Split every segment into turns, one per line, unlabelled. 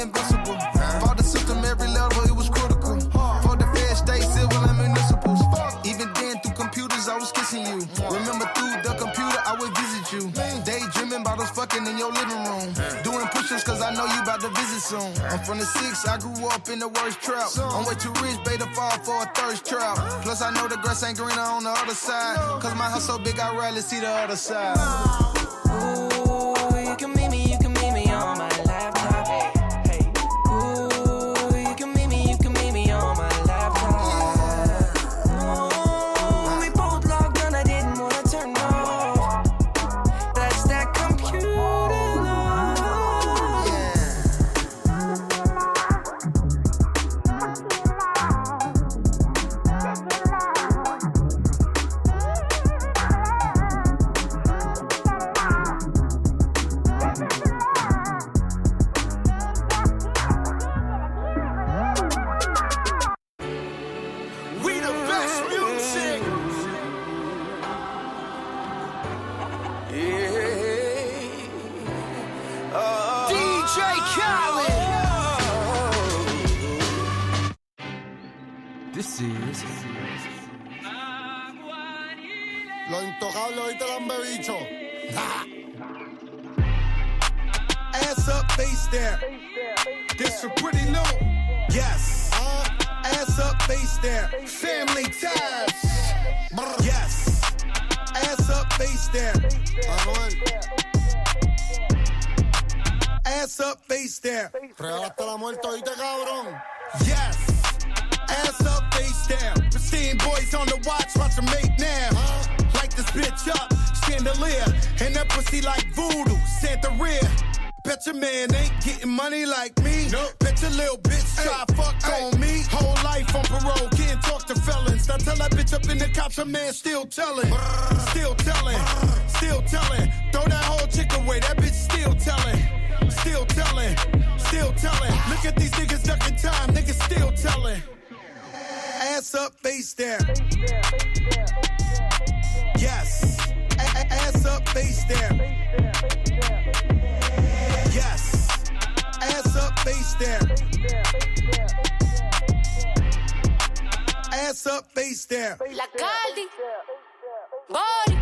invincible. Fought the system every level, it was critical. Fought the Fed, state, civil, and municipals. Even then, through computers, I was kissing you. Remember, through the computer, I would visit you. Daydreaming about us fucking in your living room. Doing push-ups, cause I know you about to visit soon. I'm from the 6, I grew up in the worst trap. I'm way too rich, babe, to fall for a thirst trap. Plus, I know the grass ain't greener on the other side. Cause my house so big, I rarely see the other side.
Ooh, you can meet me on my laptop. Hey, ooh, you can meet me on my laptop. Ooh, we both logged on, I didn't wanna turn off. That's that computer love.
We the best music. DJ Khaled.
This is
Los intocables hoy te lo han bebicho.
Ass up, face down. This for pretty new. Yes. Ass up, face down. Family ties. Yes. Ass up, face down. Ass up, face down.
Regalaste la muerte, oíste, cabrón.
Yes. Ass up, face down. Pristine boys on the watch them make now. Light this bitch up, chandelier. And that pussy like voodoo, Santa Rhea. Bet your man ain't getting money like me. Nope. Bet your little bitch try fuck on me. Whole life on parole, can't talk to felons. Now tell that bitch up in the cops, her man still telling. Still telling. Still telling. Throw that whole chick away, that bitch still telling. Still telling. Still telling. Look at these niggas ducking time, niggas still telling. Ass up, face down. Yes. Ass up, face down. Yes. Ass up, face down. Ass up, face down.
La Caldi. Body.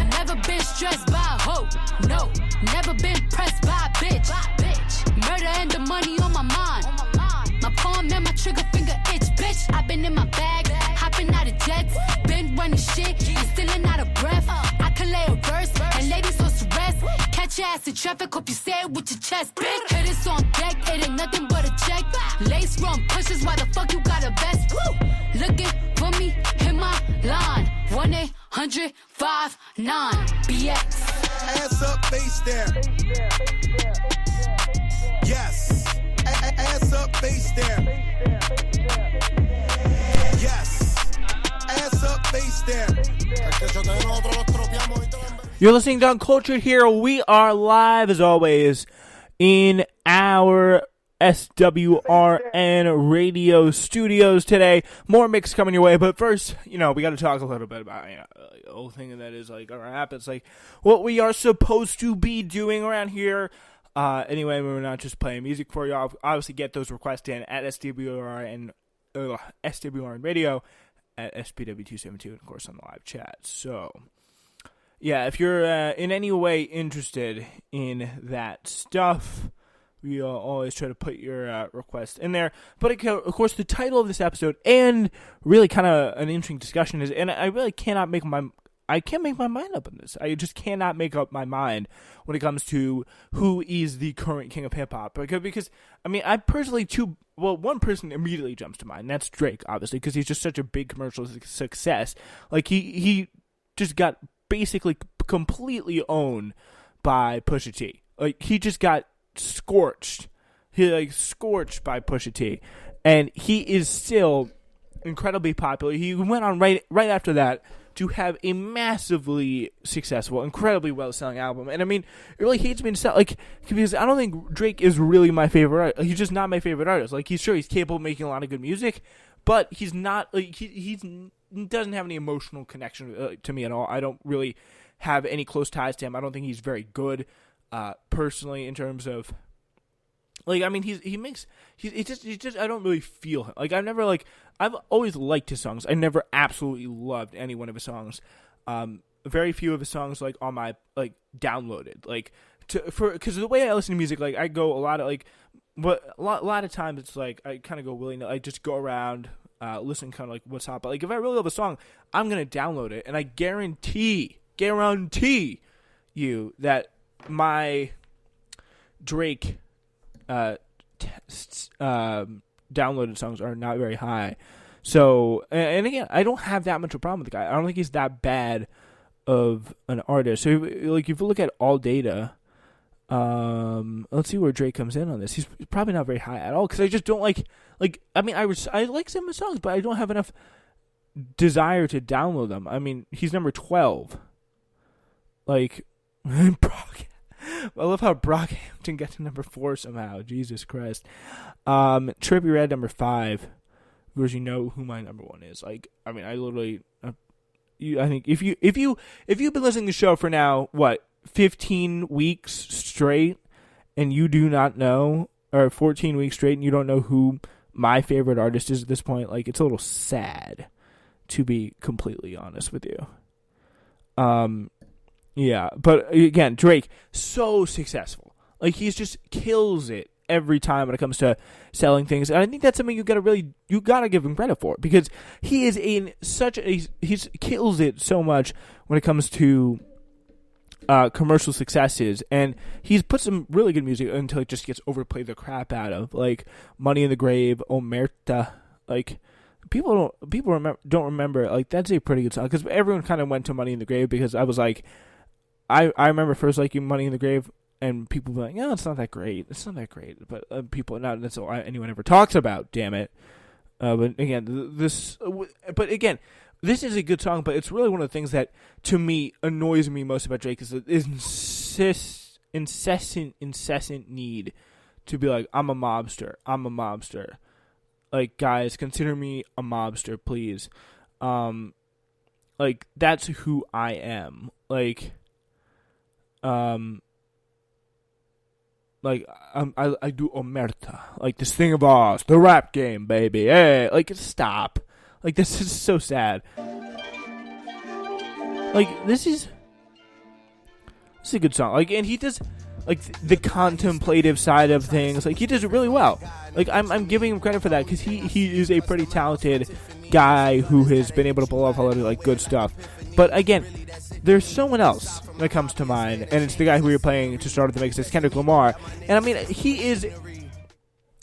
Never been stressed by a hoe. No. Never been pressed by a bitch. Murder and the money on my mind. My palm and my trigger finger itch, bitch. I've been in my bag, hopping out of jets. Been running shit, and still out of breath. I can lay a verse, and ladies supposed to rest. Catch your ass in traffic, hope you say it with your chest, bitch. Hit us on deck, it ain't nothing but a check. Lace run pushes, why the fuck you got a vest? Woo! Looking for me, hit my line. 1-800-59-BX.
Ass up, face down. Yes. Ass up, face down. Yes. Ass up, face down.
You're listening to Uncultured here. We are live, as always, in our SWRN radio studios today. More mix coming your way, but first, we got to talk a little bit about the whole thing that is like our app. It's like what we are supposed to be doing around here. Anyway, we're not just playing music for you. Obviously, get those requests in at SWRN radio at SPW272, and of course on the live chat. So, yeah, if you're in any way interested in that stuff, we always try to put your request in there. But, of course, the title of this episode and really kind of an interesting discussion is, and I really can't make my mind up on this. I just cannot make up my mind when it comes to who is the current king of hip-hop. Because I personally, one person immediately jumps to mind, and that's Drake, obviously, because he's just such a big commercial success. Like, he just got basically completely owned by Pusha T. Like, he just got scorched. Scorched by Pusha T. And he is still incredibly popular. He went on right after that to have a massively successful, incredibly well-selling album. And it really hates me to say, because I don't think Drake is really my favorite artist. He's just not my favorite artist. He's capable of making a lot of good music, but he's not, he doesn't have any emotional connection to me at all. I don't really have any close ties to him. I don't think he's very good, personally, in terms of, Like, I mean, he just I don't really feel him. Like, I've always liked his songs. I never absolutely loved any one of his songs. Very few of his songs, like, on my, like, downloaded. Like, because the way I listen to music, like, I go a lot of, like, but a lot of times it's like, I kind of go willy-nilly. I just go around, listen kind of like what's hot. But, like, if I really love a song, I'm going to download it. And I guarantee you that my Drake downloaded songs are not very high. So, and again, I don't have that much of a problem with the guy. I don't think he's that bad of an artist. So, like, if you look at all data, let's see where Drake comes in on this. He's probably not very high at all, because I just don't like, I mean, I like some of his songs, but I don't have enough desire to download them. I mean, he's number 12. Like, Brock. I love how Brockhampton got to number 4 somehow. Jesus Christ. Trippie Redd number 5. Because you know who my number 1 is. Like, I mean, I literally, I think if you've been listening to the show for now, what, 15 weeks straight, and you do not know, or 14 weeks straight, and you don't know who my favorite artist is at this point, like, it's a little sad, to be completely honest with you. Yeah, but again, Drake, so successful. Like, he's just kills it every time when it comes to selling things. And I think that's something you gotta give him credit for, because he is he's kills it so much when it comes to commercial successes, and he's put some really good music until it just gets overplayed the crap out of, like Money in the Grave, Omerta. Like, people don't remember, like, that's a pretty good song, because everyone kind of went to Money in the Grave, because I was like, I remember first liking Money in the Grave, and people were like, "No, it's not that great. It's not that great." But people, not that's all anyone ever talks about. Damn it! But again, this is a good song. But it's really one of the things that, to me, annoys me most about Drake is the incessant need to be like, "I'm a mobster. I'm a mobster." Like, guys, consider me a mobster, please. Like, that's who I am. Like, I do Omerta, like this thing of ours, the rap game, baby. Hey, like, stop. Like, this is so sad. Like, this is a good song. Like, and he does, like, the contemplative side of things. Like, he does it really well. Like, I'm giving him credit for that, because he is a pretty talented guy who has been able to pull off a lot of, like, good stuff. But again, there's someone else that comes to mind, and it's the guy who we were playing to start the mix. It's Kendrick Lamar, and I mean, he is,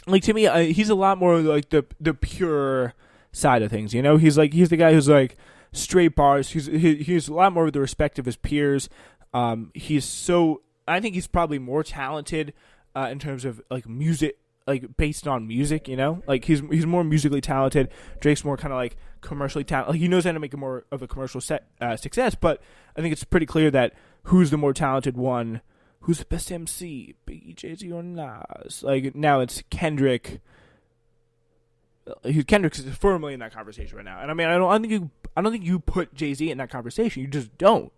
like, to me, he's a lot more like the pure side of things. You know, he's the guy who's like straight bars. He's a lot more with the respect of his peers. I think he's probably more talented in terms of, like, music, like, based on music, you know? Like, he's more musically talented. Drake's more kind of, like, commercially talented. Like, he knows how to make it more of a commercial success, but I think it's pretty clear that who's the more talented one, who's the best MC, Biggie, Jay-Z, or Nas? Like, now it's Kendrick. Kendrick's firmly in that conversation right now. And I mean, I don't think you put Jay-Z in that conversation. You just don't.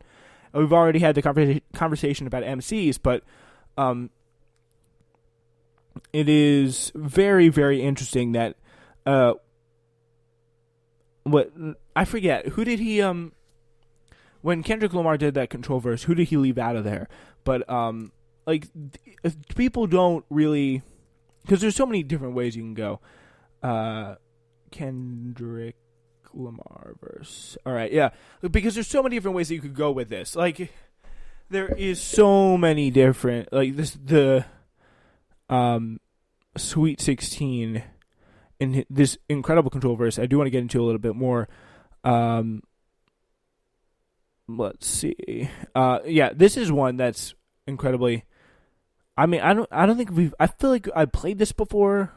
We've already had the conversation about MCs, but it is very, very interesting that I forget, who did he when Kendrick Lamar did that Control verse, who did he leave out of there? But like, people don't really, because there's so many different ways you can go. Kendrick Lamar verse. All right, yeah, because there's so many different ways that you could go with this. Like, there is so many different, like, the Sweet 16 in this incredible Control verse. I do want to get into a little bit more. Let's see. Yeah, this is one that's incredibly. I mean, I don't think I feel like I played this before,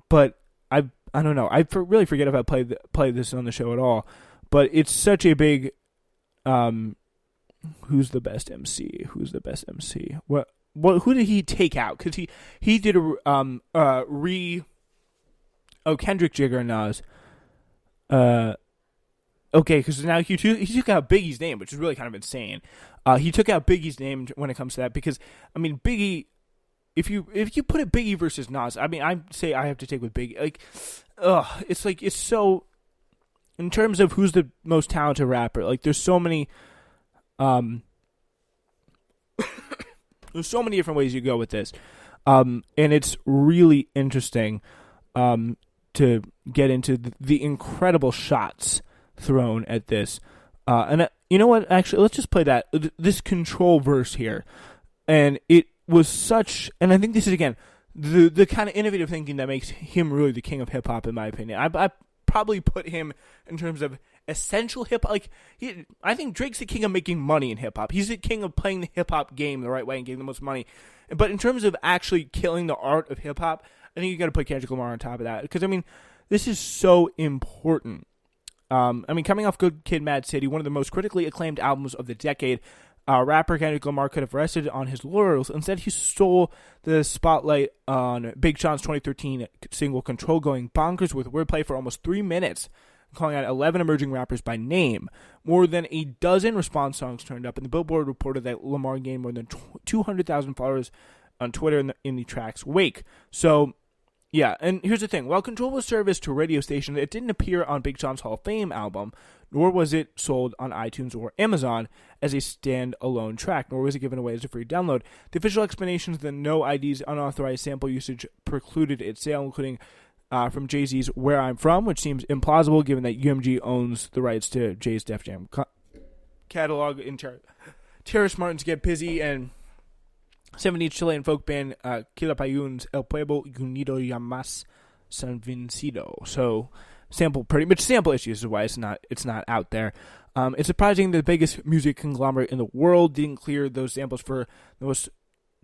but I don't know. I really forget if I played this on the show at all. But it's such a big. Who's the best MC? Who's the best MC? What? Who did he take out? Because he did Kendrick, Jigger, and Nas. Okay, because now he took out Biggie's name, which is really kind of insane. He took out Biggie's name when it comes to that, because, I mean, Biggie, if you put it Biggie versus Nas, I mean, I say I have to take with Biggie. Like, it's so. In terms of who's the most talented rapper, like there's so many, there's so many different ways you go with this, and it's really interesting, to get into the incredible shots thrown at this, and you know what? Actually, let's just play this Control verse here, and it was such, and I think this is again the kind of innovative thinking that makes him really the king of hip hop, in my opinion. I probably put him in terms of essential hip hop. Like, I think Drake's the king of making money in hip hop. He's the king of playing the hip hop game the right way and getting the most money. But in terms of actually killing the art of hip hop, I think you got to put Kendrick Lamar on top of that, because I mean, this is so important. I mean, coming off Good Kid, Mad City, one of the most critically acclaimed albums of the decade, rapper Kendrick Lamar could have rested on his laurels. Instead, he stole the spotlight on Big Sean's 2013 single Control, going bonkers with wordplay for almost 3 minutes, calling out 11 emerging rappers by name. More than a dozen response songs turned up, and the Billboard reported that Lamar gained more than 200,000 followers on Twitter in the track's wake. So, yeah, and here's the thing. While Control was serviced to radio stations, it didn't appear on Big Sean's Hall of Fame album, nor was it sold on iTunes or Amazon as a standalone track, nor was it given away as a free download. The official explanation is that no ID's unauthorized sample usage precluded its sale, including from Jay-Z's Where I'm From, which seems implausible given that UMG owns the rights to Jay's Def Jam catalog. Terrace Martin's Get Busy and 70s Chilean folk band Quilapayun's El Pueblo Unido Llamas San Vencido. So sample issues is why it's not out there. It's surprising that the biggest music conglomerate in the world didn't clear those samples for the most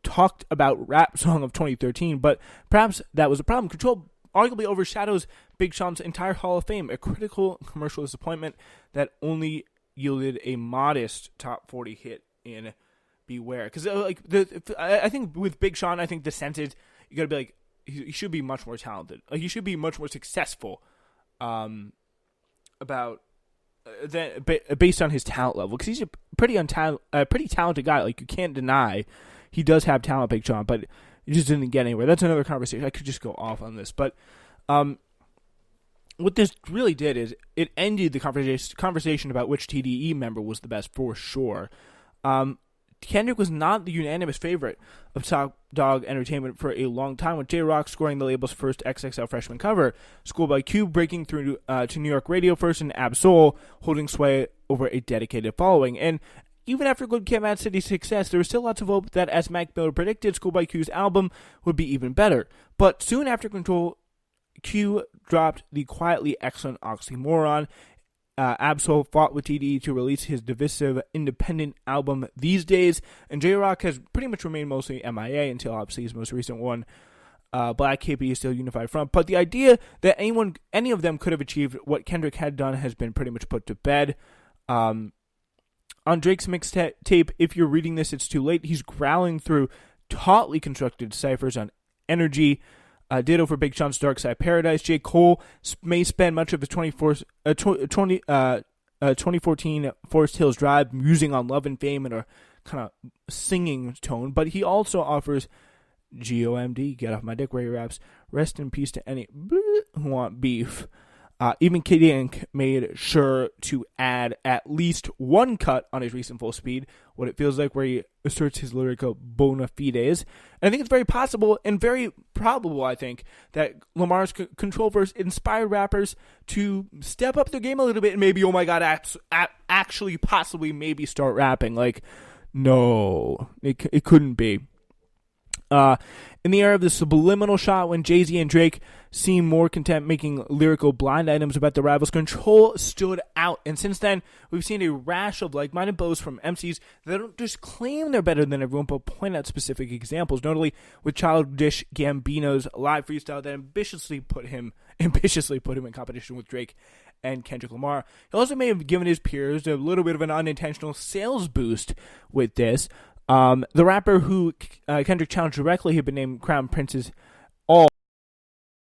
talked about rap song of 2013, but perhaps that was a problem. Control arguably overshadows Big Sean's entire Hall of Fame, a critical commercial disappointment that only yielded a modest top 40 hit in Beware. Because I think with Big Sean, I think the sense is you got to be like, he should be much more talented. Like, he should be much more successful, based on his talent level. Because he's a pretty talented guy. Like, you can't deny he does have talent, Big Sean, but he just didn't get anywhere. That's another conversation. I could just go off on this, but what this really did is it ended the conversation about which TDE member was the best for sure. Kendrick was not the unanimous favorite of Top Dog Entertainment for a long time, with J-Rock scoring the label's first XXL freshman cover, Schoolboy Q breaking through to New York radio first, and Ab-Soul holding sway over a dedicated following. And even after Good Kid, Mad City's success, there was still lots of hope that, as Mac Miller predicted, Schoolboy Q's album would be even better. But soon after Control, Q dropped the quietly excellent Oxymoron. Ab-Soul fought with TDE to release his divisive independent album These Days, and J-Rock has pretty much remained mostly MIA until obviously his most recent one, Black KP is still Unified Front. But the idea that any of them could have achieved what Kendrick had done has been pretty much put to bed. On Drake's mixtape, if you're reading this, it's too late. He's growling through tautly constructed ciphers on Energy. Ditto for Big Sean's Dark Side Paradise. J. Cole may spend much of his 2014 Forest Hills Drive musing on love and fame in a kind of singing tone, but he also offers GOMD, Get Off My Dick, where he raps, rest in peace to any who want beef. Even Kid Ink made sure to add at least one cut on his recent Full Speed, What It Feels Like, where he asserts his lyrical bona fides. And I think it's very possible and very probable, I think, that Lamar's Control verse inspired rappers to step up their game a little bit and maybe, oh my God, actually possibly maybe start rapping. Like, no, it couldn't be. In the era of the subliminal shot, when Jay-Z and Drake seem more content making lyrical blind items about their rivals, Control stood out. And since then, we've seen a rash of like-minded boasts from MCs that don't just claim they're better than everyone, but point out specific examples, notably with Childish Gambino's live freestyle that ambitiously put him in competition with Drake and Kendrick Lamar. He also may have given his peers a little bit of an unintentional sales boost with this. The rapper who Kendrick challenged directly had been named Crown Prince's All